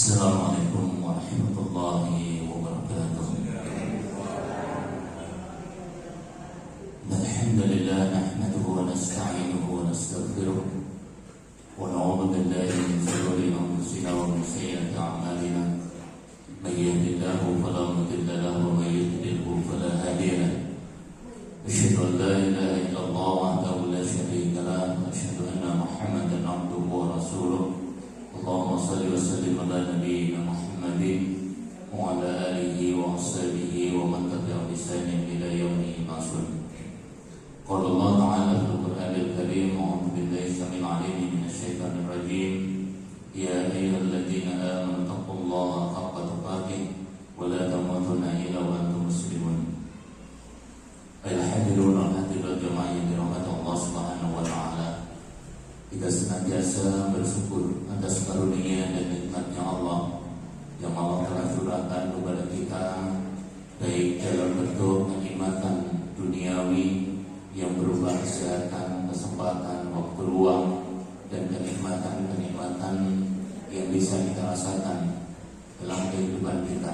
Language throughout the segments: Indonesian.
Assalamualaikum warahmatullahi wabarakatuh. Alhamdulillah nahmaduhu wa nasta'inuhu wa nastaghfiruh wa na'udzu billahi min shururi anfusina wa min sayyiati a'malina. May yahdihillahu fala mudilla lahu wa may yudlilhu fala hadiya lahu. Asyhadu an la ilaha illallah wahdahu la syarika lahu wa asyhadu anna Muhammadan 'abduhu wa rasuluh. Allahumma salli wa sallim ala nabiyyina Muhammadin wa ala alihi wa ashabihi wa man tabi'ahum bi ihsanin ila yaumil ba'ts. Qala Allah ta'ala fil Qur'anil Karim, a'udzu billahi samil 'alim minasy syaithanir rajim. Ya ayyuhalladzina amanu taqullaha haqqa tuqatih wa la tamutunna illa wa antum muslimun. Al-hadirun al-hadirat jamaah yang dirahmati Allah Subhanahu wa ta'ala. Kita senantiasa bersyukur atas karunia dan nikmatnya Allah yang Allah telah curahkan kepada kita, baik dalam bentuk kenikmatan duniawi yang berupa kesehatan, kesempatan, waktu luang, dan kenikmatan-kenikmatan yang bisa kita rasakan dalam kehidupan kita.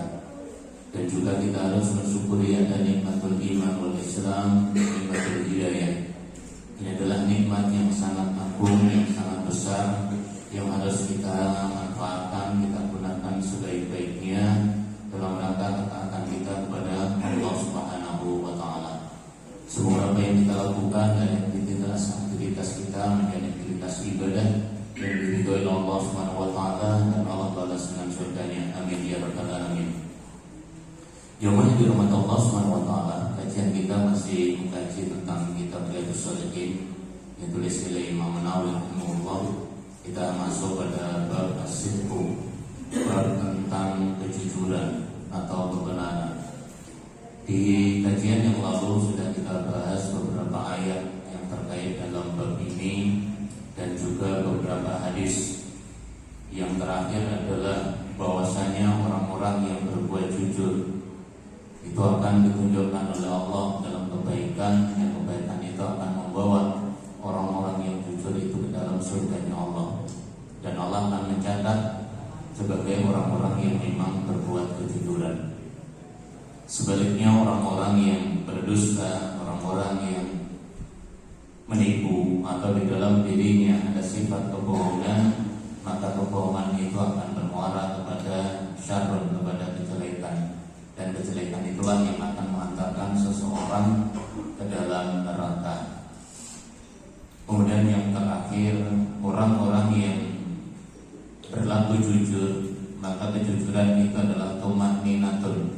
Dan juga kita harus mensyukuri ada nikmatul iman wal Islam, nikmatul hidayah. Ini adalah nikmat yang sangat agung, yang sangat besar, yang harus kita manfaatkan, kita gunakan sebaik-baiknya dalam rangka ketaatan kita kepada Allah Subhanahu wa ta'ala. Semoga apa yang kita lakukan dan aktivitas kita menjadi aktivitas ibadah yang diridhoi Allah Subhanahu wa ta'ala dan Allah balas dengan surganya. Amin ya rabbal alamin. Yang dirahmati Allah Subhanahu wa ta'ala, kajian kita masih mengkaji tentang kitab Riyadhus Shalihin yang ditulis oleh Imam Nawawi rahimahullah. Kita masuk pada bab as-sidqu, bab tentang kejujuran atau kebenaran. Di kajian yang lalu sudah kita bahas beberapa ayat yang terkait dalam bab ini dan juga beberapa hadis. Yang terakhir adalah bahwasanya orang-orang yang berbuat jujur itu akan ditunjukkan oleh Allah dalam kebaikan, yang kebaikan itu akan membawa orang-orang yang jujur itu ke dalam surganya Allah, dan Allah akan mencatat sebagai orang-orang yang memang berbuat kejujuran. Sebaliknya orang-orang yang berdusta, orang-orang yang menipu atau di dalam dirinya ada sifat kebohongan, maka kebohongan itu akan bermuara kepada syarrun, kepada kejelekan. Dan kejelekan itulah yang akan mengantarkan seseorang ke dalam neraka. Kemudian yang terakhir, orang-orang yang berlaku jujur, maka kejujuran itu adalah tumaninatun,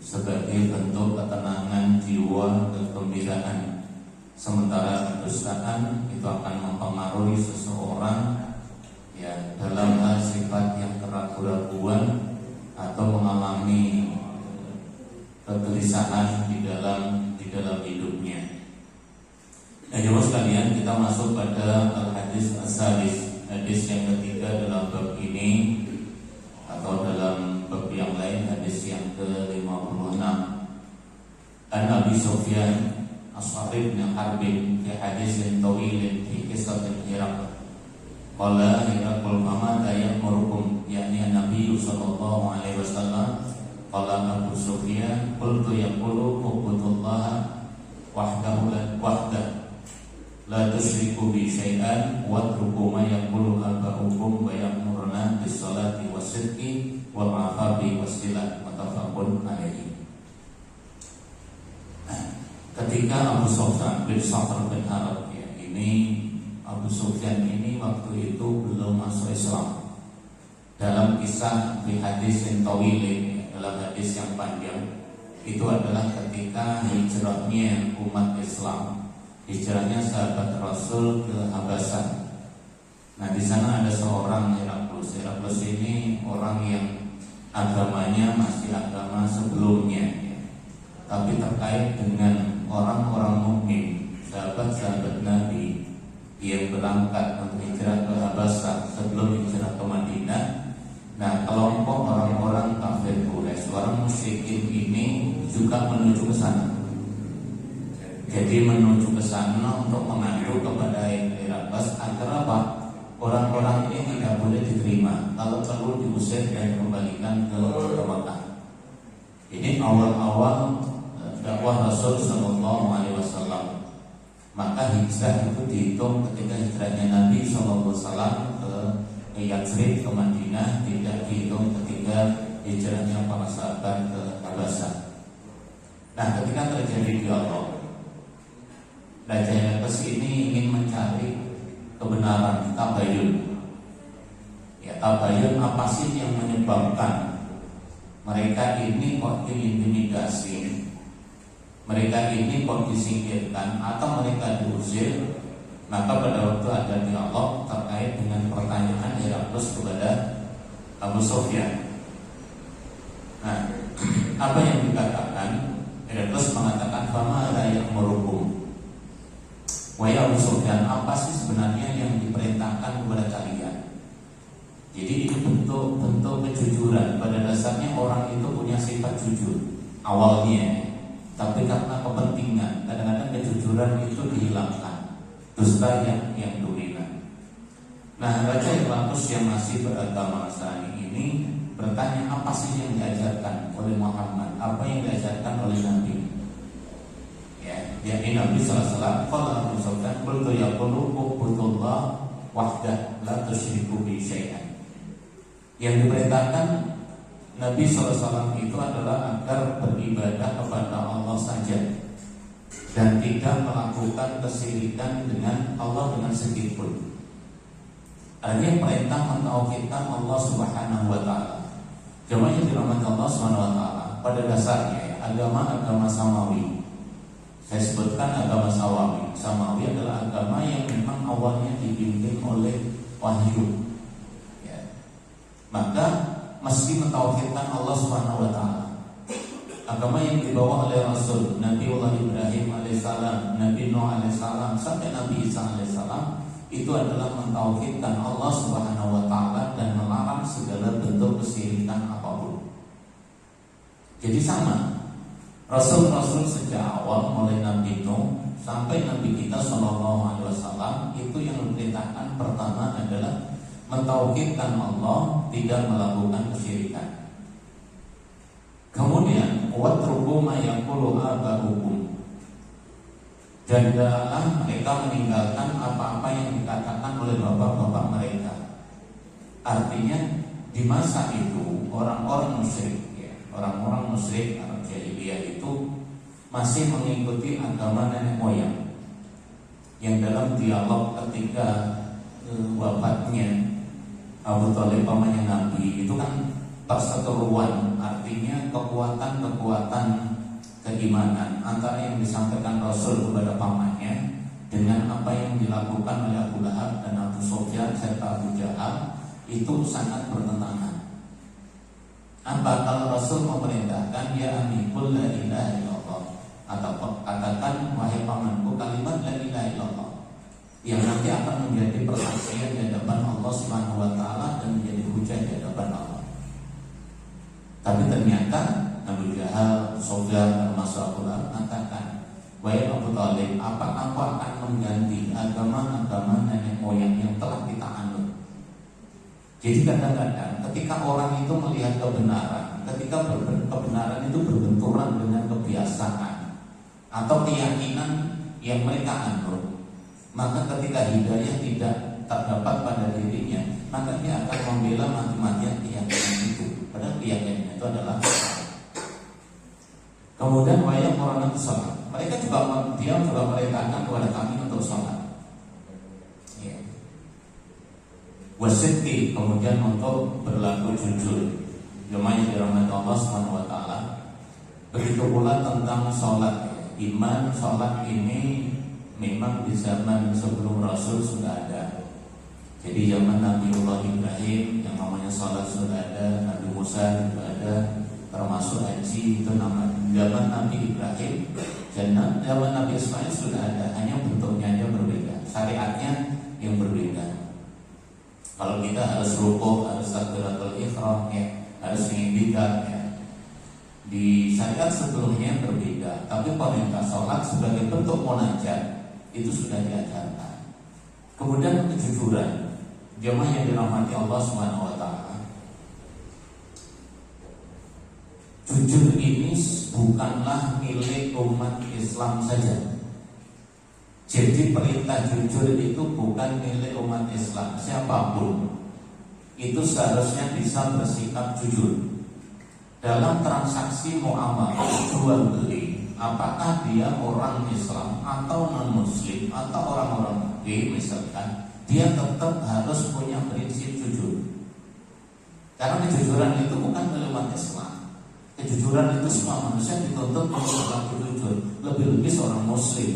sebagai bentuk ketenangan jiwa, kegembiraan. Sementara kedustaan itu akan mempengaruhi seseorang ya dalam hal sifat yang keraguan-raguan atau mengalami kegelisahan di dalam hidupnya. Nah, jemaah sekalian, kita masuk pada hadis as-salis, hadis yang ketiga dalam bab ini, atau dalam bab yang lain hadis yang ke-56. An Abi Sufyan As-Sa'ib bin Harbin fi hadis tawil fi qissah al-Iraq. Qala Iraqul fama ya'murukum, yakni Nabi sallallahu alaihi wasallam. Qala Abu Sufyan, qultu yaqulu ubudullaha wahdahu la tusyriku bi syai'an wa atruku ma yaqulu aba'ukum wa ya'muruna bis salati was sidqi wal afafi was silah, muttafaqun alaihi. Ketika Abu Sufyan bin Harb Abu Sufyan ini waktu itu belum masuk Islam. Dalam kisah di hadis yang tawil, dalam hadis yang panjang, itu adalah ketika hijrahnya umat Islam, hijrahnya sahabat Rasul ke Habasyah. Nah, di sana ada seorang Heraklus. Heraklus ini orang yang agamanya masih agama sebelumnya, ya. Tapi terkait dengan orang-orang mukmin, sahabat-sahabat Nabi yang berangkat untuk hijrah ke Habasyah sebelum hijrah ke Madinah. Nah, kelompok orang-orang kafir Quraisy, orang musyrikin ini juga menuju ke sana. Jadi menuju ke sana untuk mengadu kepada Herakles agar apa? Orang-orang ini tidak boleh diterima, kalau perlu diusir dan dikembalikan ke Mekah. Ini awal-awal dakwah Rasul Sallallahu Alaihi Wasallam. Maka hijrah itu dihitung ketika hijrahnya Nabi Sallallahu Alaihi Wasallam ke Yatsrib, ke Madinah, tidak dihitung ketika hijrahnya para sahabat ke Habasyah. Nah, ketika terjadi dialog, Raja Herakles ini ingin mencari kebenaran, tabayun. Ya, tabayun apa sih yang menyebabkan mereka ini kok diintimidasi, mereka ini kok disingkirkan atau mereka diusir. Maka pada waktu ada dialog terkait dengan pertanyaan Herakles kepada Abu Sufyan. Nah, apa yang dikatakan? Herakles mengatakan, "Fama la ya'murukum." Wahai Abu Sufyan, apa sih sebenarnya yang diperintahkan kepada kalian? Jadi ini bentuk kejujuran. Pada dasarnya orang itu punya sifat jujur awalnya, tapi karena kepentingan kadang-kadang kejujuran itu dihilangkan, dusta yang dominan. Nah, Raja Herakles yang masih beragama Nasrani ini bertanya, apa sih yang diajarkan oleh Muhammad, apa yang diajarkan oleh Nabi? Ya, ini Nabi sallallahu alaihi wasallam qala Abu Sufyan qultu yaqulu ubudullah wahdah la tusyriku bi syai'an. Yang diperintahkan Nabi sallallahu alaihi wasallam itu adalah agar beribadah kepada Allah saja dan tidak melakukan kesyirikan dengan Allah dengan sedikit pun. Artinya perintah mentauhidkan Allah Subhanahu wa taala. Jemaah yang dirahmati Allah Subhanahu wa taala, pada dasarnya agama samawi. Saya sebutkan agama samawi. Samawi adalah agama yang memang awalnya dibimbing oleh wahyu. Ya. Maka mesti mentauhidkan Allah Subhanahu wa taala. Agama yang dibawa oleh Rasul Nabi Ibrahim alaihissalam, Nabi Nuh alaihissalam sampai Nabi Isa alaihissalam itu adalah mentauhidkan Allah Subhanahu wa taala dan melarang segala bentuk kesyirikan apapun. Jadi sama, Rasul-Rasul sejak awal mulai Nabi Nuh sampai Nabi kita Shallallahu Alaihi Wasallam itu yang diperintahkan pertama adalah mentauhidkan Allah, tidak melakukan kesyirikan. Kemudian watruku ma yaqulu aba'ukum, dan dalam mereka meninggalkan apa-apa yang dikatakan oleh bapak-bapak mereka. Artinya di masa itu orang-orang musyrik, orang-orang musyrik Arab Jahiliyah itu masih mengikuti agama nenek moyang. Yang dalam dialog ketika wafatnya Abu Thalib pamannya Nabi itu kan perseteruan, artinya kekuatan-kekuatan keimanan antara yang disampaikan Rasul kepada pamannya dengan apa yang dilakukan oleh Abu Lahab dan Abu Sufyan serta Abu Jahal itu sangat bertentangan. Apa kalau Rasul memerintahkan ya amikul la ilaha illallah, atau katakan wahai pamanku kalimat la ilaha illallah yang nanti akan menjadi persaksian di hadapan Allah Subhanahu wa taala dan menjadi hujah di hadapan Allah. Tapi ternyata Abu Jahal, Sufyan termasuk Abu Lahab mengatakan, wahai Abu Thalib, apakah aku akan mengganti agama-agama nenek moyang yang telah kita anut? Jadi kadang-kadang ketika orang itu melihat kebenaran, ketika kebenaran itu berbenturan dengan kebiasaan atau keyakinan yang mereka anut, maka ketika hidayah tidak terdapat pada dirinya, maka dia akan membela mati-matian keyakinan itu. Padahal keyakinan itu adalah kemudian wayang orang itu sholat. Mereka juga merintahkan kepada kami untuk sholat. Ya. Wasidqi, kemudian untuk berlaku jujur. Jemaah yang dirahmati Allah Subhanahu wa taala. Begitu pula tentang sholat. Iman sholat ini memang di zaman sebelum Rasul sudah ada. Jadi zaman Nabiullah Ibrahim yang namanya sholat sudah ada, Nabi Musa juga ada, termasuk haji itu nama zaman Nabi Ibrahim dan zaman Nabi Ismail sudah ada, hanya bentuknya aja berbeda, syariatnya yang berbeda. Kalau kita harus rukuk, harus takbiratul ihram, ya, harus mengiktikat, ya. Di syariat sebelumnya berbeda, tapi perintah sholat sebagai bentuk munajat itu sudah diajarkan. Kemudian kejujuran. Jemaah yang dirahmati Allah Subhanahu wa taala, jujur ini bukanlah milik umat Islam saja. Jadi perintah jujur itu bukan milik umat Islam. Siapapun itu seharusnya bisa bersikap jujur dalam transaksi muamalah jual beli. Apakah dia orang Islam atau non Muslim atau orang-orang kafir misalkan, dia tetap harus punya prinsip jujur. Karena kejujuran itu bukan milik umat Islam. Kejujuran itu semua manusia dituntut untuk berlaku jujur, lebih-lebih seorang Muslim.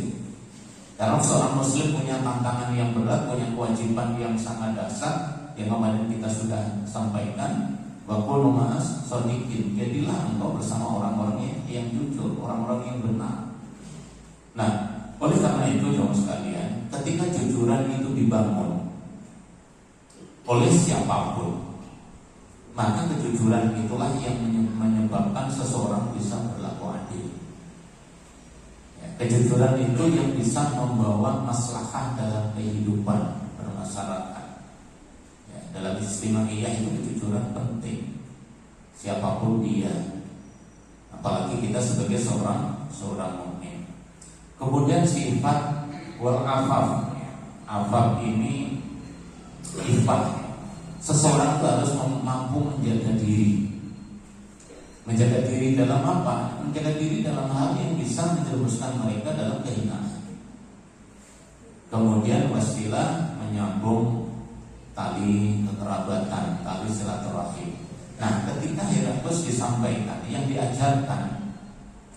Karena seorang Muslim punya tantangan yang berat, punya kewajiban yang sangat dasar, yang kemarin kita sudah sampaikan. Waqulu ma'as shodiqin, jadilah engkau bersama orang-orang yang jujur, orang-orang yang benar. Nah, oleh karena itu jemaah sekalian, ketika jujuran itu dibangun oleh siapapun, maka kejujuran itulah yang menyebabkan seseorang bisa berlaku adil. Kejujuran itu yang bisa membawa maslahah dalam kehidupan bermasyarakat. Dalam istimewa itu kejujuran penting. Siapapun dia, apalagi kita sebagai seorang mukmin. Kemudian sifat wal afaf. Afaf ini sifat seseorang itu harus mampu menjaga diri. Menjaga diri dalam apa? Menjaga diri dalam hal yang bisa menjerumuskan mereka dalam kehinaan. Kemudian wasilah, menyambung tali kekerabatan, tali silaturahim. Nah, ketika Heraklius disampaikan, yang diajarkan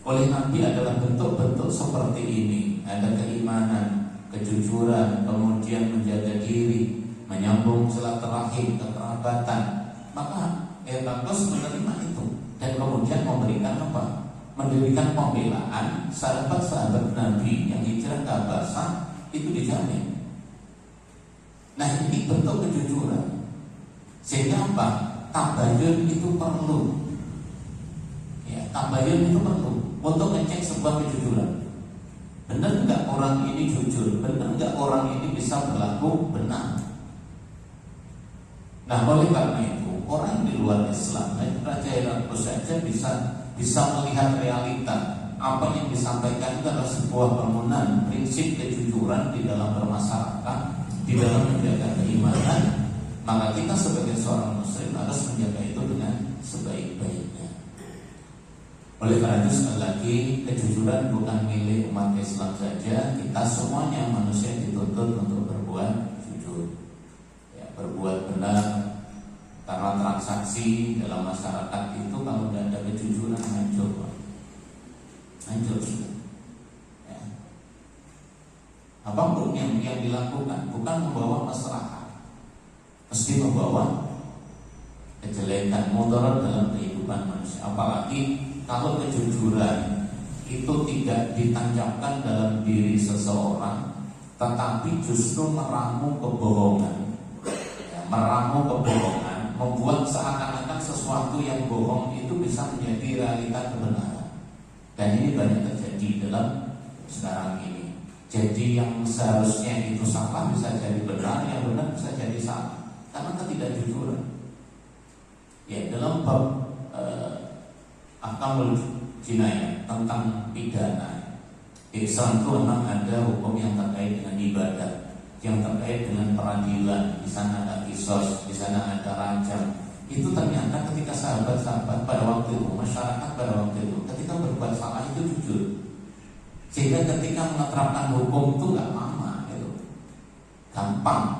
oleh Nabi adalah bentuk-bentuk seperti ini. Ada keimanan, kejujuran, kemudian menjaga diri, menyambung silaturahim, kekerabatan. Maka Heraklius menerima itu dan kemudian memberikan apa? Mendirikan pembelaan sahabat-sahabat Nabi yang hijrah ke Habasah itu dijamin. Nah, ini bentuk kejujuran. Sehingga apa? Tabayun itu perlu. Ya, tabayun itu perlu untuk ngecek sebuah kejujuran. Benar enggak orang ini jujur? Benar enggak orang ini bisa berlaku benar? Nah, oleh karena itu, orang di luar Islam, Raja Heraklius saja bisa melihat realita. Apa yang disampaikan itu adalah sebuah bangunan prinsip kejujuran di dalam bermasyarakat, di dalam menjaga keimanan. Maka kita sebagai seorang Muslim harus menjaga itu dengan sebaik-baiknya. Oleh karena itu sekali lagi, kejujuran bukan milik umat Islam saja. Kita semuanya manusia dituntut untuk berbuat jujur, ya, berbuat benar. Karena transaksi dalam masyarakat itu kalau tidak ada kejujuran hancur sudah. Ya. Apapun yang dilakukan bukan membawa maslahat, mesti membawa kejelekan, mudarat dalam kehidupan manusia. Apalagi kalau kejujuran itu tidak ditancapkan dalam diri seseorang, tetapi justru meramu kebohongan, membuat seakan-akan sesuatu yang bohong itu bisa menjadi realita kebenaran. Dan ini banyak terjadi dalam sekarang ini. Jadi yang seharusnya itu salah bisa jadi benar, yang benar bisa jadi salah karena ketidakjujuran. Ya, dalam bab ahkamul jinayah tentang pidana, Islam itu memang ada hukum yang terkait dengan ibadah, yang terkait dengan peradilan. Di sana ada kisos, di sana ada rajam. Itu ternyata ketika sahabat-sahabat pada waktu itu, masyarakat pada waktu itu, ketika berbuat salah itu jujur. Sehingga ketika menerapkan hukum itu gak lama gitu. Gampang.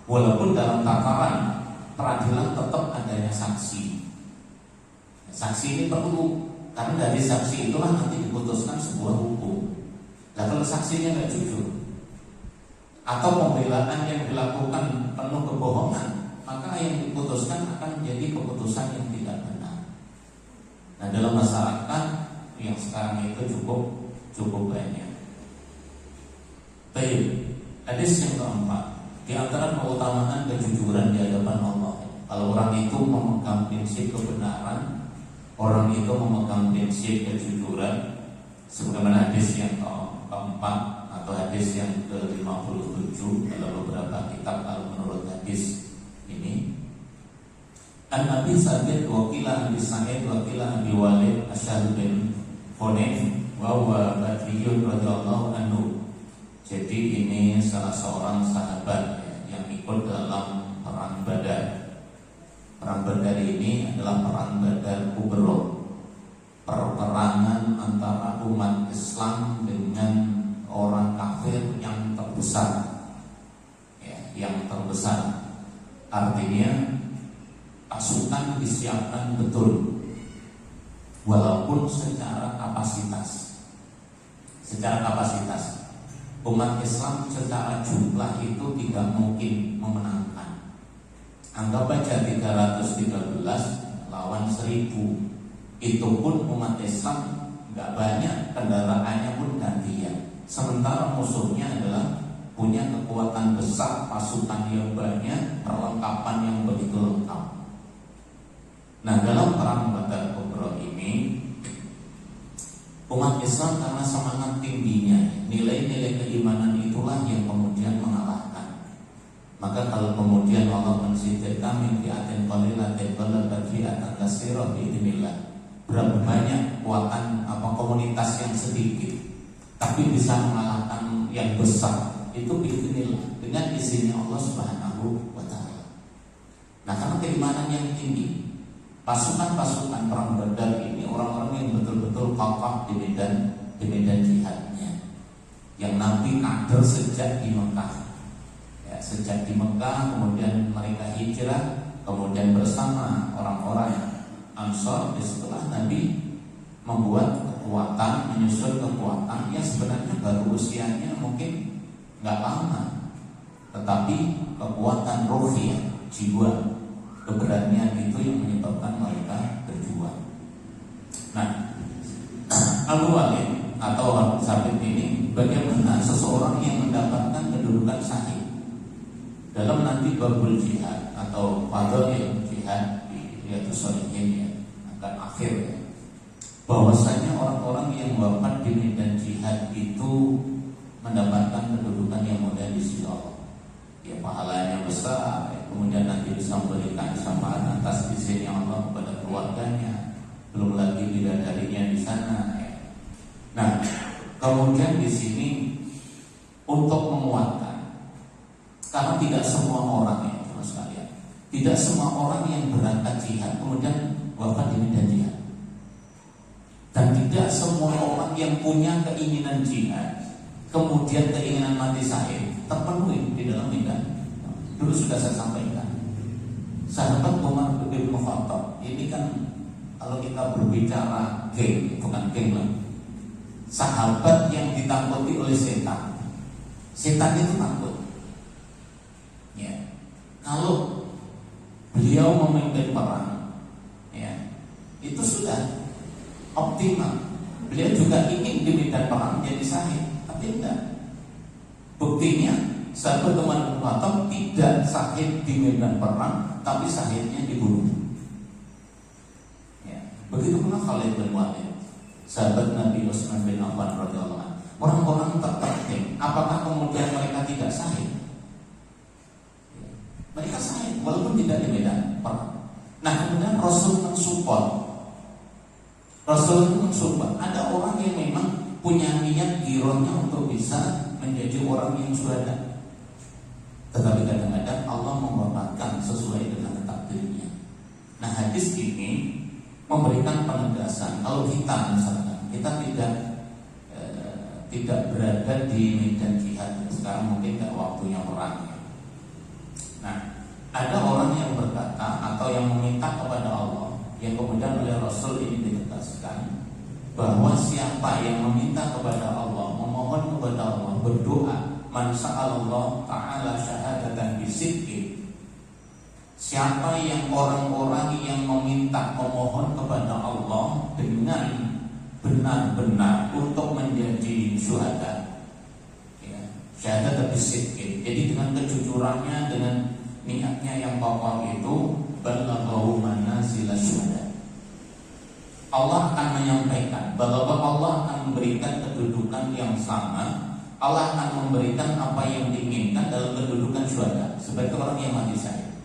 Walaupun dalam tataran peradilan tetap adanya saksi. Saksi ini perlu, karena dari saksi itulah nanti diputuskan sebuah hukum. Nah, kalau saksinya gak jujur atau pembelaan yang dilakukan penuh kebohongan, maka yang diputuskan akan menjadi keputusan yang tidak benar. Nah, dalam masyarakat yang sekarang itu cukup banyak. Baik, hadis yang keempat, di antara keutamaan kejujuran di hadapan Allah. Kalau orang itu memegang prinsip kebenaran, orang itu memegang prinsip kejujuran, sebagaimana hadis yang keempat, atau hadis yang ke-57 dalam beberapa kitab kalau menurut hadis ini. An Nabi Sabit wakilah Abi Sa'id wakilah Abi Walid Asy'ad bin Hunayf wa huwa Badriyun radhiyallahu anhu. Jadi ini salah seorang sahabat yang ikut dalam perang Badar. Perang Badar ini adalah perang Badar Kubra, perperangan antara umat Islam dengan orang kafir yang terbesar, yang terbesar. Artinya pasukan disiapkan betul, walaupun secara kapasitas umat Islam secara jumlah itu tidak mungkin memenangkan. Anggap aja 313 lawan 1000, itu pun umat Islam nggak banyak, kendaraannya pun gantian. Sementara musuhnya adalah punya kekuatan besar, pasukan yang banyak, perlengkapan yang begitu lengkap. Nah, dalam perang Badar Kubra ini umat Islam karena semangat tingginya, nilai-nilai keimanan itulah yang kemudian mengalahkan. Maka kalau kemudian Allah mensidirkan min fi'atin qalilatin ghalabat fi'atan katsirah biidznillah, berapa banyak kekuatan komunitas yang sedikit tapi bisa mengalahkan yang besar, itu biidznillah, dengan izinnya Allah Subhanahu wa taala. Nah, karena keimanan yang tinggi, pasukan-pasukan perang Badar ini orang-orang yang betul-betul kokoh di medan jihadnya, yang Nabi kader sejak di Mekah. Sejak di Mekah kemudian mereka hijrah, kemudian bersama orang-orang Ansor. Setelah Nabi membuat kekuatan, menyusun kekuatan yang sebenarnya baru usianya mungkin nggak lama, tetapi kekuatan ruhiyah, jiwa, keberanian itu yang menyebabkan mereka berjuang. Nah, Abu Walid atau Abu Sabit ini bagaimana seseorang yang mendapatkan kedudukan syahid dalam nanti babul jihad atau fadhil jihad di Riyadhus Shalihin akan akhir bahwasanya orang-orang yang wafat di medan jihad itu mendapatkan kedudukan yang mulia di sisi Allah. Pahalanya besar, kemudian nanti bisa memberikan syafaat atas izinnya Allah kepada keluarganya, belum lagi bidadarinya di sana. Nah, kemudian di sini untuk menguatkan, karena tidak semua orang sekalian, tidak semua orang yang berangkat jihad kemudian wafat di medan jihad, dan tidak semua orang yang punya keinginan jihad kemudian keinginan mati syahid terpenuhi di dalam medan. Dulu sudah saya sampaikan, sahabat Umar bin Khattab ini kan, kalau kita berbicara geng, bukan geng lah, sahabat yang ditakuti oleh setan. Setan itu takut. Kalau beliau memimpin perang, itu sudah optimal. Beliau juga ingin di medan perang jadi syahid, tapi tidak. Buktinya sahabat Umar bin Khattab tidak syahid di medan perang, tapi syahidnya dibunuh. Begitu pula Khalid bin Walid, sahabat Nabi Utsman bin Affan radhiyallahu anhu. Orang-orang terpenting, apakah kemudian mereka tidak syahid? Mereka syahid walaupun tidak di medan perang. Nah, kemudian Rasul mensupport. Ada orang yang memang punya niat girohnya untuk bisa menjadi orang yang syuhada, tetapi kadang-kadang Allah mewafatkan sesuai dengan takdirnya. Nah, hadis ini memberikan penegasan kalau kita misalkan kita tidak berada di medan jihad, sekarang mungkin tidak waktunya perang. Nah, ada orang yang berkata atau yang meminta kepada Allah, yang kemudian oleh Rasul ini ditegaskan bahwa siapa yang meminta kepada Allah, memohon kepada Allah, berdoa, man sa'alallah ta'ala syahadatan bisidqi, siapa yang orang-orang yang meminta, memohon kepada Allah dengan benar-benar untuk menjadi syuhada, syahadat bisidqi, jadi dengan kejujurannya, dengan niatnya yang kokoh itu, balaghahu manazil syuhada, Allah akan menyampaikan bahwa Allah akan memberikan kedudukan yang sama Allah akan memberikan apa yang diinginkan dalam kedudukan syuhada sebagai orang yang mati syahid.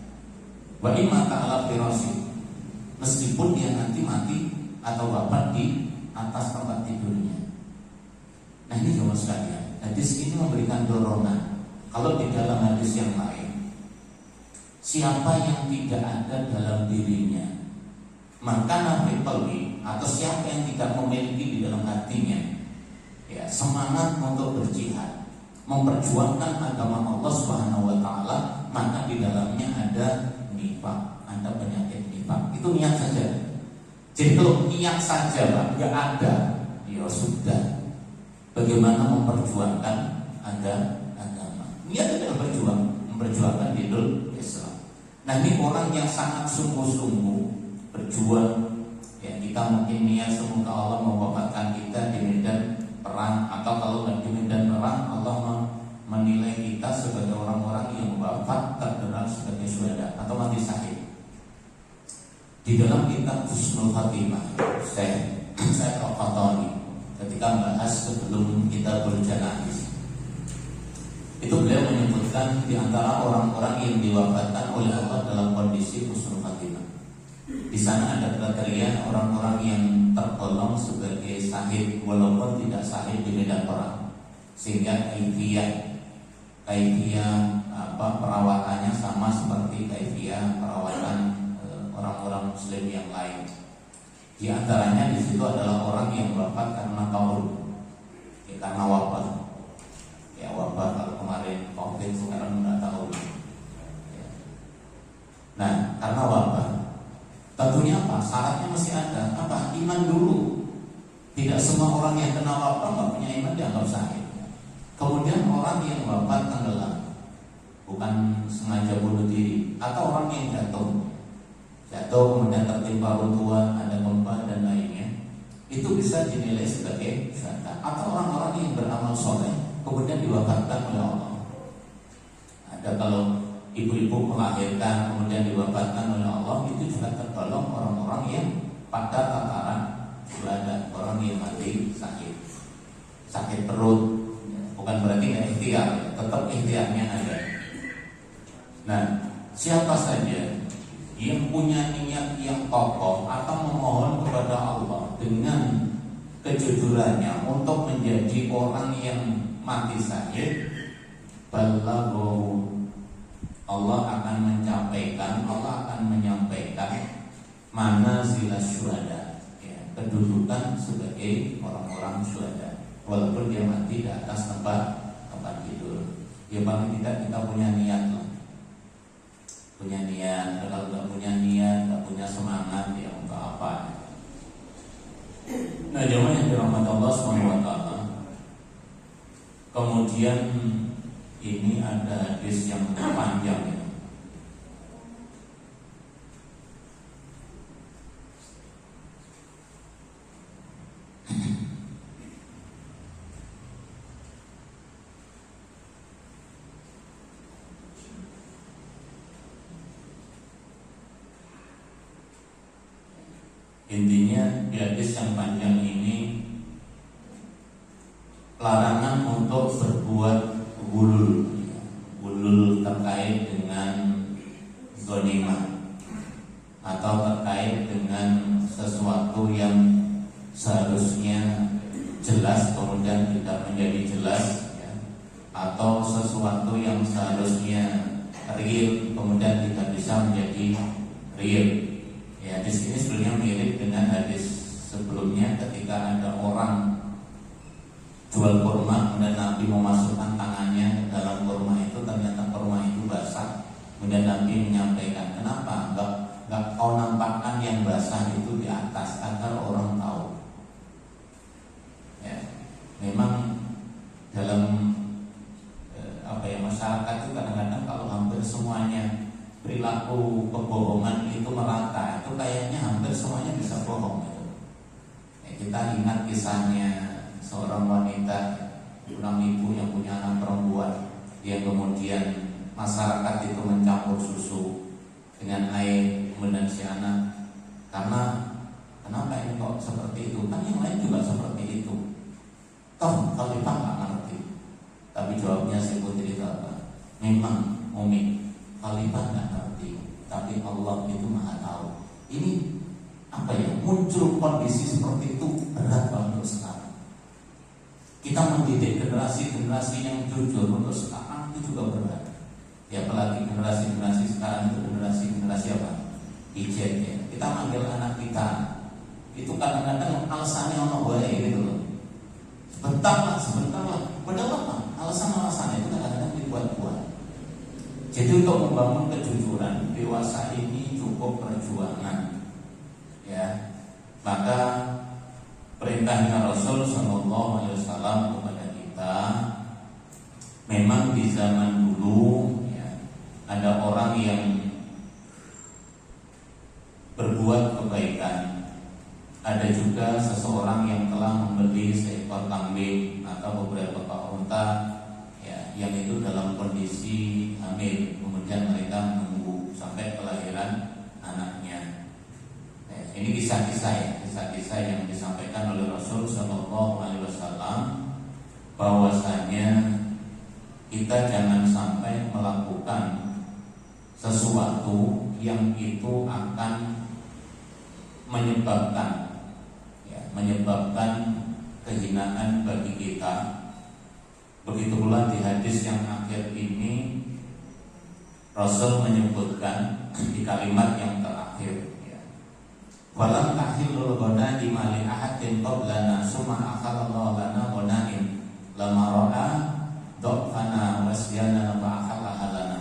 Wa imma ta'ala firasi, meskipun dia nanti mati atau wafat di atas tempat tidurnya. Nah ini jemaah sekalian, hadis ini memberikan dorongan. Kalau di dalam hadis yang lain, siapa yang tidak ada dalam dirinya, maka nafi qalbi, atau siapa yang tidak memiliki di dalam hatinya ya semangat untuk berjihad, memperjuangkan agama Allah Subhanahu wa taala, maka di dalamnya ada nifaq, ada penyakit nifaq. Itu niat saja. Jadi kalau niat saja Pak, nggak ada, ya sudah. Bagaimana memperjuangkan agama? Niat adalah memperjuangkan dinul Islam. Nah ini orang yang sangat sungguh-sungguh berjuang. Ya kita mungkin niat semoga Allah mewafatkan kita di medan perang, atau kalau nggak di medan perang Allah menilai kita sebagai orang-orang yang wafat tergerak sebagai syuhada atau mati syahid. Di dalam kitab Husnul Khatimah, saya Al-Qatani ketika membahas sebelum kita berjanaiz, itu beliau menyebutkan di antara orang-orang yang diwafatkan oleh Allah dalam kondisi Husnul Khatimah. Di sana ada kriteria orang-orang yang tergolong sebagai syahid walaupun tidak syahid di medan perang, sehingga kaifiyah perawatannya sama seperti kaifiyah perawatan orang-orang muslim yang lain. Di antaranya di situ adalah orang yang wafat karena taurun, ya, karena wabah. Ya wabah, kalau kemarin COVID, sekarang sudah taurun. Ya. Nah, karena wabah, tentunya apa? Syaratnya masih ada. Apa? Iman dulu. Tidak semua orang yang kena wabah nggak punya iman dianggap syahid. Kemudian orang yang wafat tenggelam, bukan sengaja bunuh diri, atau orang yang jatuh kemudian tertimpa runtuhan, ada gempa dan lainnya, itu bisa dinilai sebagai syuhada. Atau orang-orang yang beramal soleh kemudian diwafatkan oleh Allah. Ada kalau ibu-ibu melahirkan kemudian diwafatkan oleh Allah, itu juga tergolong orang-orang yang pada tataran syuhada, orang yang mati sakit perut. Bukan berarti nggak ikhtiar, tetap ikhtiarnya ada. Nah, siapa saja yang punya niat yang kokoh atau memohon kepada Allah dengan kejujurannya untuk menjadi orang yang mati syahid, balaghahu, Allah akan menyampaikan manazilas syuhada, ya, kedudukan sebagai orang-orang syuhada, walaupun dia mati di atas tempat tidur. Ya paling tidak kita punya niat lah. Kalau nggak punya niat, nggak punya semangat, ya untuk apa? Nah, jemaah yang dirahmati Allah SWT. Kemudian ini ada hadis yang panjang ya. Intinya di hadis yang panjang ini larangan untuk berbuat gulul terkait dengan ghanimah atau terkait dengan sesuatu yang seharusnya jelas kemudian tidak menjadi jelas, ya, atau sesuatu yang seharusnya real kemudian tidak bisa menjadi real. Ya, hadis ini sebenarnya mirip dengan hadis sebelumnya ketika ada orang jual kurma dan Nabi memasukkan tangannya ke dalam kurma itu, ternyata kurma itu basah. Kemudian Nabi menyampaikan, kenapa enggak kau nampakkan yang basah itu di atas agar orang tahu. Ya, memang dalam masyarakat itu kadang-kadang kalau hampir semuanya perilaku kebohongan itu merata, itu kayaknya hampir semuanya bisa bohong gitu. Ya, kita ingat kisahnya seorang wanita, seorang ibu yang punya anak perempuan, yang kemudian masyarakat itu mencampur susu dengan air kemudian si anak, karena kenapa ini kok seperti itu, kan yang lain juga seperti itu. Toh kalau kita nggak ngerti, Memang Umi Khalifah nggak ngerti, tapi Allah itu maha tahu. Ini apa ya, muncul kondisi seperti itu berat banget untuk sekarang. Kita mendidik generasi-generasi yang jujur untuk sekarang itu juga berat. Ya apalagi generasi-generasi sekarang itu generasi apa? Ijek ya. Kita manggil anak kita itu kadang-kadang alasannya ono wae gitu loh. Sebentar lah. Padahal apa? Alasan-alasan itu kadang-kadang dibuat-buat. Jadi untuk membangun kejujuran dewasa ini cukup perjuangan. Ya, maka perintahnya Rasul Shallallahu Alaihi Wasallam kepada kita, memang di zaman dulu ya, ada orang yang berbuat kebaikan. Ada juga seseorang yang telah membeli seekor kambing atau beberapa ekor unta, ya, yang itu dalam kondisi hamil. Kemudian mereka menunggu sampai kelahiran anaknya. Ini kisah-kisah yang disampaikan oleh Rasul Shallallahu Alaihi Wasallam, bahwasanya kita jangan sampai melakukan sesuatu yang itu akan menyebabkan kehinaan bagi kita. Begitu pula di hadis yang akhir ini Rasul menyebutkan di kalimat yang terakhir, walam tahillul ghanaim li ahadin qablana summa akhalallahu lana ghanaim lama ra'a dhafana wasyana wa akhallaha lana.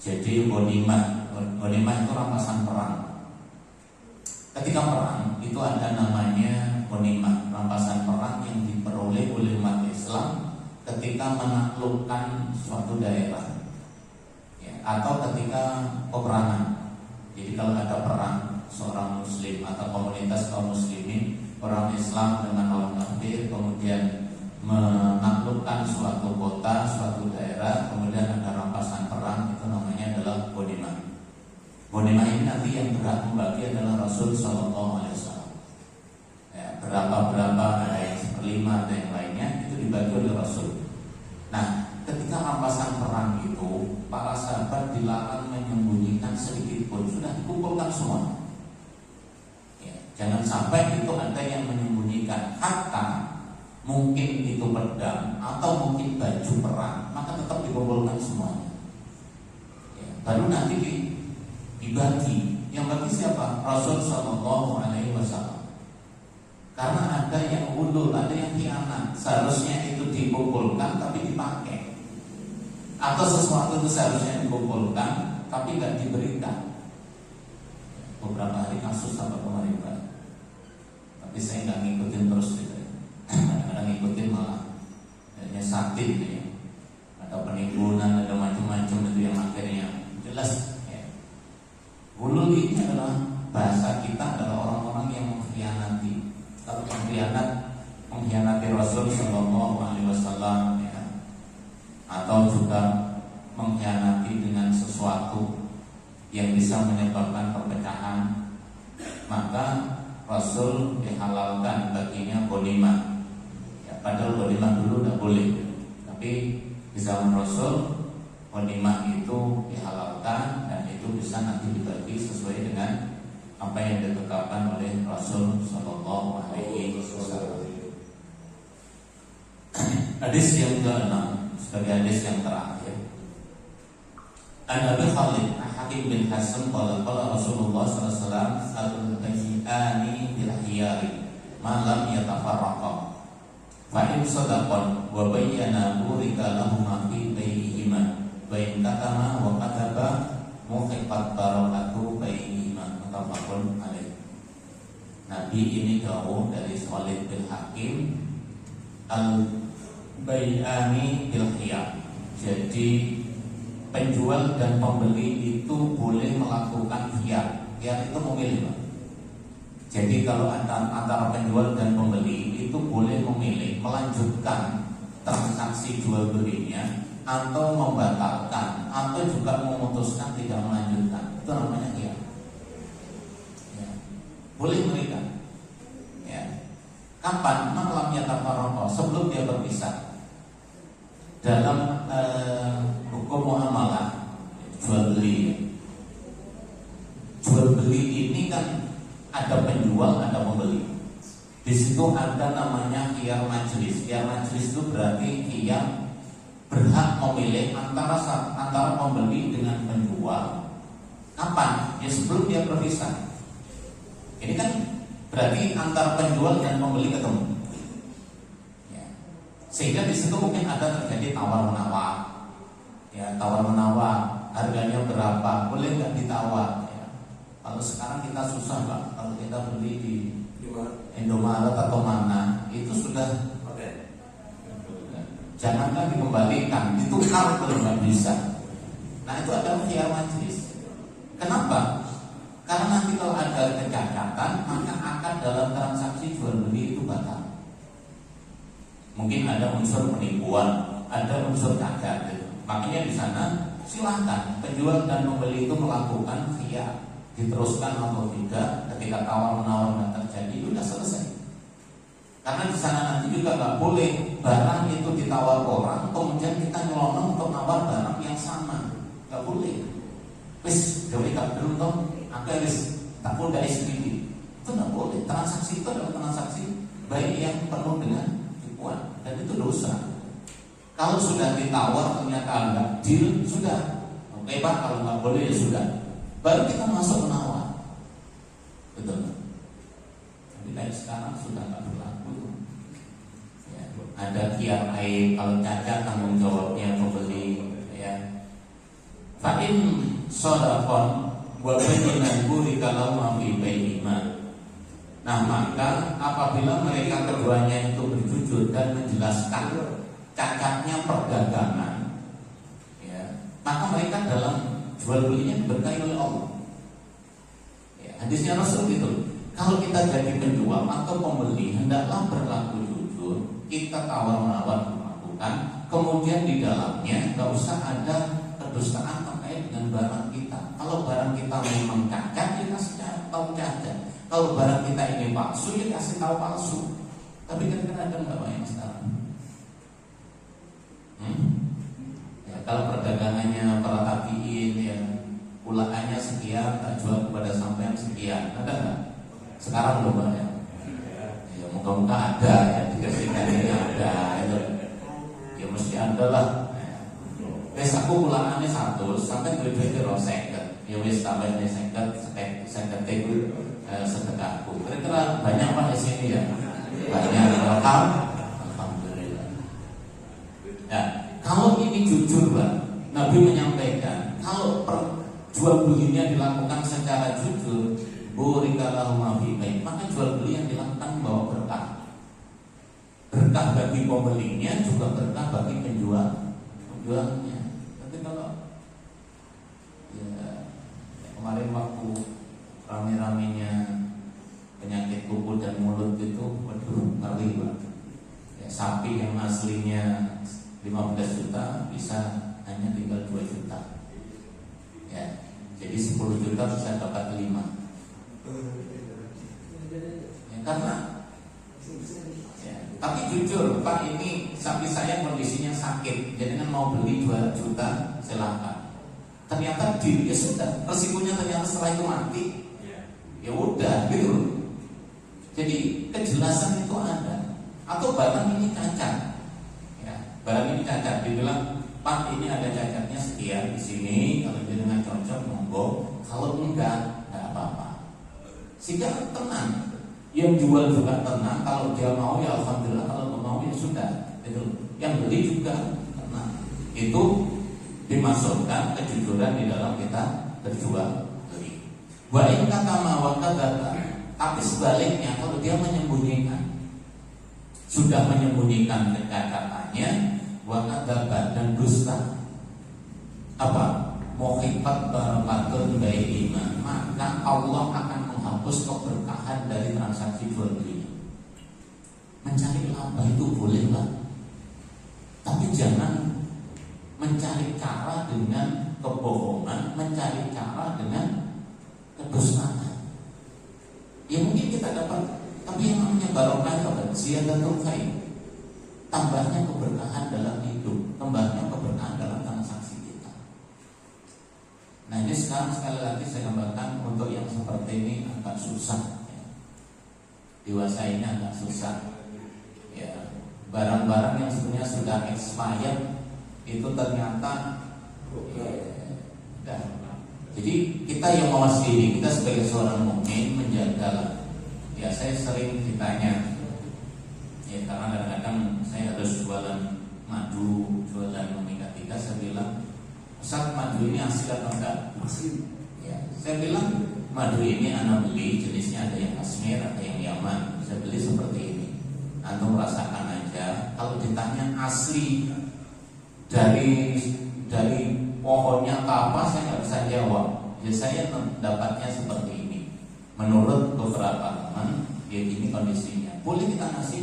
Jadi ghanimah itu rampasan perang. Ketika perang itu ada namanya ghanimah, rampasan perang yang diperoleh oleh umat Islam ketika menaklukkan suatu daerah ya, atau ketika peperangan. Jadi kalau ada perang, seorang muslim atau komunitas kaum muslimin, orang Islam dengan orang kafir, kemudian menaklukkan suatu kota, suatu daerah, kemudian ada rampasan perang, itu namanya adalah ghanimah. Ghanimah ini nanti yang berhak membagi adalah Rasul Sallallahu Alaihi Wasallam. Ya, berapa ada yang 1/5, ada yang lainnya, itu dibagi oleh Rasul. Nah, ketika rampasan perang itu, para sahabat dilarang menyembunyikan sedikit pun, sudah dikumpulkan semua. Jangan sampai itu ada yang menyembunyikan, hatta mungkin itu pedang atau mungkin baju perang, maka tetap dikumpulkan semuanya. Ya, baru nanti dibagi. Yang bagi siapa? Rasul Shallallahu Alaihi Wasallam. Karena ada yang ulul, ada yang khianat. Seharusnya itu dikumpulkan tapi dipakai, atau sesuatu itu seharusnya dikumpulkan tapi tidak diberikan. Beberapa hari kasus sampai kemarin Pak, tapi saya nggak ngikutin terus gitu ya. Kadang ngikutin malah hanya sakit gitu ya. Ada penimbunan, ada macam-macam itu yang akhirnya jelas ya. Ulul ini adalah bahasa kita, adalah orang-orang yang mengkhianati. Kalau mengkhianati Rasul Shallallahu Alaihi Wasallam ya, atau juga mengkhianati dengan sesuatu yang bisa menyebabkan perpecahan, maka Rasul dihalalkan baginya ghanimah. Ya, padahal ghanimah dulu tidak boleh, tapi di zaman Rasul ghanimah itu dihalalkan dan itu bisa nanti dibagi sesuai dengan apa yang ditetapkan oleh Rasul Sallallahu Alaihi Wasallam. Hadis yang ke-6 sebagai hadis yang terakhir. An Abi Khalid Hakim bin Hasan qala Rasulullah sallallahu alaihi wasallam al-bayyani bil khiyari ma lam yatafarraqa fa in sadaqan wa bayyana burika lahum fi bayyihima wa in katama wa kataba muhiqqat barakatu bayyihima. Muttafaqun alaih. Nabi ini jauh dari Khalid bin Hakim al-bayyani bil khiyar. Jadi penjual dan pembeli itu boleh melakukan khiyar. Khiyar itu memilih Pak. Jadi kalau antara penjual dan pembeli itu boleh memilih melanjutkan transaksi jual belinya, atau membatalkan, atau juga memutuskan tidak melanjutkan. Itu namanya khiyar ya. Boleh mereka ya. Kapan? Malam yatafarraqa, sebelum dia berpisah. Dalam hukum jual beli ini kan ada penjual, ada pembeli. Di situ ada namanya khiyar majlis. Khiyar majlis itu berarti khiyar berhak memilih antara pembeli dengan penjual. Kapan? Ya sebelum dia berpisah. Ini kan berarti antara penjual dan pembeli ketemu. Ya. Sehingga di situ mungkin ada terjadi tawar menawar. Ya, tawar menawar, harganya berapa? Boleh nggak ditawar? Ya. Kalau sekarang kita susah Pak, kalau kita beli di Indomaret atau mana, itu sudah jangankan dikembalikan, ditukar pun nggak bisa. Nah itu adalah khiyar majlis. Kenapa? Karena nanti kalau ada kecacatan, maka akan dalam transaksi jual beli itu batal. Mungkin ada unsur penipuan, ada unsur cacat. Gitu. Makanya di sana silahkan penjual dan pembeli itu melakukan khiyar, diteruskan atau tidak. Ketika tawar menawar nggak terjadi, sudah selesai. Karena di sana nanti juga nggak boleh barang itu ditawar orang, kemudian kita nyelonong untuk nawar barang yang sama, nggak boleh. Wis, gawe tak dulu toh, aku wis tak pun dari sendiri. Itu nggak boleh. Transaksi itu adalah transaksi baik yang penuh dengan tipuan dan itu dosa. Kalau sudah ditawar ternyata nggak deal, sudah. Oke Pak, kalau nggak boleh ya sudah. Baru kita masuk menawar. Betul. Tapi kayak sekarang sudah nggak berlaku. Ya, ada khiyar aib, kalau cacat tanggung jawabnya pembeli. Ya. Fa'in sodakon wa bayinan burika lahum fi bainihima. Nah maka apabila mereka keduanya itu berjujur dan menjelaskan cacatnya perdagangan, ya, maka mereka dalam jual belinya diberkahi oleh Allah. Ya, hadisnya Rasul gitu. Kalau kita jadi penjual atau pembeli, hendaklah berlaku jujur. Kita tawar menawar melakukan, kemudian di dalamnya nggak usah ada kedustaan terkait dengan barang kita. Kalau barang kita memang cacat, kita kasih tahu cacat. Kalau barang kita ini palsu, ya kasih tahu palsu. Tapi kan ada nggak banyak sekarang. Ya, kalau perdagangannya para tabiin, ya ulaannya sekian, tak jual kepada sampean sekian, ada nggak? Sekarang belum banyak. Ya moga-moga ada, ya dikasihkan ini ada, itu. Ya mesti ada lah. Wes aku ulangannya 100 sampai duit-duit kira 50. Ya wes tambahnya 50 itu sedekahku. Kira-kira banyak Pak di sini ya? Banyak. Alhamdulillah. Ya, kalau ini jujur Pak, Nabi menyampaikan kalau jual belinya dilakukan secara jujur, burika lahum fi bain, maka jual beli yang dilakukan membawa berkah. Berkah bagi pembelinya juga berkah bagi penjualnya. Tapi kalau ya kemarin waktu rame-ramenya penyakit kuku dan mulut itu, waduh ngeri Pak. Ya, sapi yang aslinya 15 juta bisa hanya tinggal 2 juta. Ya, jadi 10 juta bisa dapat 5. Ya, karena ya, tapi jujur Pak, ini sapi saya kondisinya sakit, jadi kan mau beli 2 juta silahkan. Ternyata deal, ya sudah, resikonya ternyata setelah itu mati. Ya udah gitu. Jadi kejelasan itu ada. Atau barang ini cacat, ya, barang ini cacat, dibilang Pak ini ada cacatnya sekian di sini, kalau dengan cocok monggo, kalau enggak apa-apa. Sehingga tenang, yang jual juga tenang, kalau dia mau ya alhamdulillah, kalau nggak mau ya sudah. Itu yang beli juga tenang. Itu dimasukkan kejujuran di dalam kita berjual beli. Wa in katama wa kadzaba, tapi sebaliknya kalau dia menyembunyikan, sudah menyembunyikan kecacatannya, wa kadzaba, dan dusta, apa? Muhibat barakatun bainihima, maka Allah akan menghapus keberkahan dari transaksi jual beli. Mencari laba itu boleh lah, tapi jangan mencari cara dengan kebohongan, mencari cara dengan kedustaan. Ya mungkin kita dapat, tapi yang namanya barokah itu apa? Ziyadatul khair, tambahnya keberkahan dalam hidup, tambahnya keberkahan dalam transaksi kita. Nah ini sekarang sekali lagi saya gambarkan untuk yang seperti seperti ini agak susah. Dewasa ini agak susah. Ya, barang-barang yang sebenarnya sudah expired itu ternyata jadi kita yang mawas diri, kita sebagai seorang mukmin menjaga. Ya, saya sering ditanya, ya karena kadang-kadang saya harus jualan madu, jualan omega 3, saya bilang, Ustaz, madu ini asli atau enggak? Asli. Ya, saya bilang madu ini anak beli, jenisnya ada yang Kashmir, ada yang Yaman. Saya beli seperti ini. Antum rasakan aja. Kalau ditanya asli dari pohonnya ke apa, saya nggak bisa jawab. Ya, saya dapatnya seperti ini. Menurut beberapa teman, ya ini kondisinya. Boleh kita kasih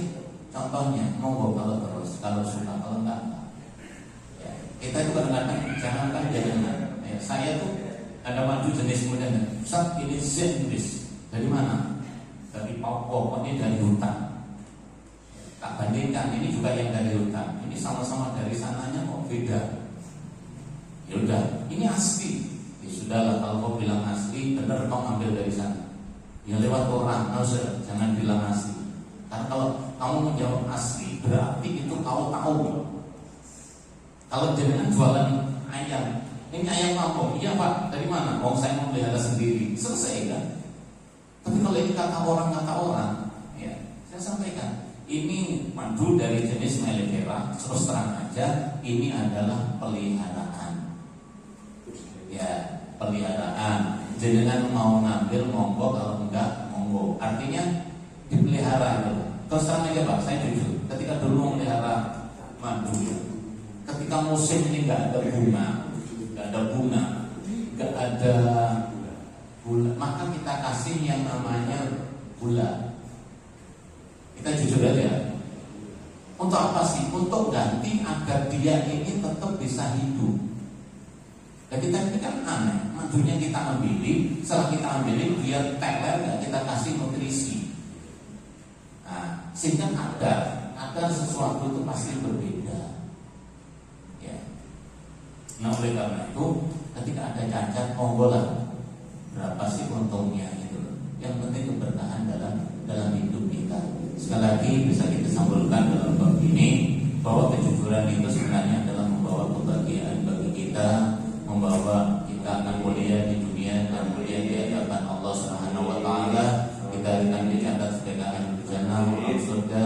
contohnya, mau kalau terus, kalau suka, kalau enggak. Ya, kita itu kadang-kadang jangankan jangan. Ya, saya tuh ada madu jenis kemudian, Ustaz, ini Zenbis. Dari mana? Dari Papua, ini dari hutan. Tak bandingkan, ini juga yang dari hutan. Ini sama-sama dari sananya kok beda. Ya udah, ini asli. Ya sudahlah, kalau kau bilang asli, benar kau ambil dari sana. Ya lewat orang, jangan bilang asli. Karena kalau kamu menjawab asli, berarti itu kau tahu. Kalau jangan jualan ayam, ini ayam kampung, iya Pak, dari mana? Oh, saya memelihara sendiri. Selesai kan? Tapi kalau ini kata orang, ya saya sampaikan. Ini madu dari jenis mellifera. Terus terang aja, ini adalah peliharaan. Ya, peliharaan. Jenengan mau ngambil monggo, kalau enggak monggo. Artinya dipelihara gitu. Terus terang aja Pak, saya jujur. Ketika dulu memelihara madu, ketika musim ini enggak ada bunga, enggak ada gula, maka kita kasih yang namanya gula. Kita jujur aja. Untuk apa sih? Untuk ganti agar dia ini tetap bisa hidup. Dan kita ini kan aneh, madunya kita ambilin, setelah kita ambilin dia teler, dan kita kasih nutrisi. Nah, sehingga ada sesuatu itu pasti berbeda. Ya. Nah, oleh karena itu, ketika ada cacat, monggo lah. Berapa sih untungnya itu? Yang penting keberkahan dalam hidup kita. Sekali lagi bisa kita sampulkan dalam bab ini bahwa kejujuran itu sebenarnya adalah membawa kebahagiaan bagi kita, membawa kita akan mulia di dunia dan mulia di hadapan Allah Subhanahu wa taala. Kita akan dicatat sebagai ahli jannah, surga